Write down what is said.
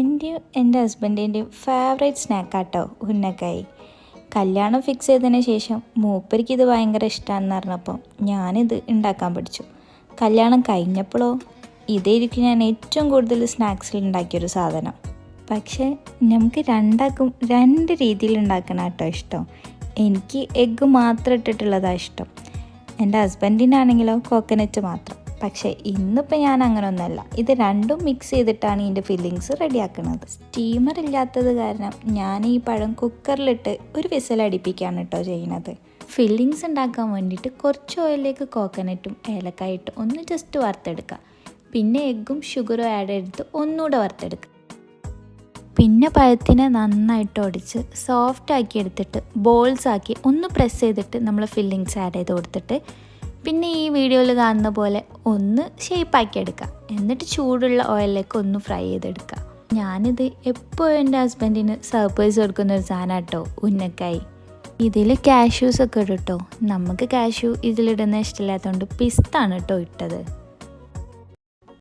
എൻ്റെയും എൻ്റെ ഹസ്ബൻഡിൻ്റെയും ഫേവറേറ്റ് സ്നാക്കാട്ടോ ഉന്നക്കായി. കല്യാണം ഫിക്സ് ചെയ്തതിന് ശേഷം മൂപ്പർക്ക് ഇത് ഭയങ്കര ഇഷ്ടമാണെന്ന് പറഞ്ഞപ്പോൾ ഞാനിത് ഉണ്ടാക്കാൻ പഠിച്ചു. കല്യാണം കഴിഞ്ഞപ്പോഴോ ഇതായിരിക്കും ഞാൻ ഏറ്റവും കൂടുതൽ സ്നാക്സിൽ ഉണ്ടാക്കിയൊരു സാധനം. പക്ഷേ നമുക്ക് രണ്ടാക്കും രണ്ട് രീതിയിൽ ഉണ്ടാക്കണം കേട്ടോ ഇഷ്ടം. എനിക്ക് എഗ്ഗ് മാത്രം ഇട്ടിട്ടുള്ളതാണ് ഇഷ്ടം. എൻ്റെ ഹസ്ബൻഡിനാണെങ്കിലോ കോക്കനട്ട് മാത്രം. പക്ഷേ ഇന്നിപ്പോൾ ഞാൻ അങ്ങനെ ഒന്നല്ല, ഇത് രണ്ടും മിക്സ് ചെയ്തിട്ടാണ് ഇതിൻ്റെ ഫില്ലിങ്സ് റെഡിയാക്കുന്നത്. സ്റ്റീമർ ഇല്ലാത്തത് കാരണം ഞാൻ ഈ പഴം കുക്കറിലിട്ട് ഒരു വിസിലടിപ്പിക്കുകയാണ് കേട്ടോ ചെയ്യുന്നത്. ഫില്ലിങ്സ് ഉണ്ടാക്കാൻ വേണ്ടിയിട്ട് കുറച്ച് ഓയിലിലേക്ക് കോക്കനട്ടും ഏലക്കായിട്ടും ഒന്ന് ജസ്റ്റ് വറുത്തെടുക്കുക. പിന്നെ എഗ്ഗും ഷുഗറും ആഡ് ചെയ്തിട്ട് ഒന്നുകൂടെ വറുത്തെടുക്കുക. പിന്നെ പഴത്തിനെ നന്നായിട്ട് ഒടിച്ച് സോഫ്റ്റ് ആക്കി എടുത്തിട്ട് ബോൾസ് ആക്കി ഒന്ന് പ്രസ് ചെയ്തിട്ട് നമ്മൾ ഫില്ലിങ്സ് ആഡ് ചെയ്ത് കൊടുത്തിട്ട് പിന്നെ ഈ വീഡിയോയിൽ കാണുന്ന പോലെ ഒന്ന് ഷേപ്പാക്കി എടുക്കുക. എന്നിട്ട് ചൂടുള്ള ഓയിലിലേക്ക് ഒന്ന് ഫ്രൈ ചെയ്തെടുക്കുക. ഞാനിത് എപ്പോഴും എൻ്റെ ഹസ്ബൻഡിന് സർപ്രൈസ് കൊടുക്കുന്ന ഒരു സാധനം കേട്ടോ ഉന്നക്കായി. ഇതിൽ കാഷ്യൂസൊക്കെ ഇടും കേട്ടോ. നമുക്ക് കാഷ്യൂ ഇതിലിടുന്ന ഇഷ്ടമില്ലാത്തതുകൊണ്ട് പിസ്താണ് കേട്ടോ ഇട്ടത്.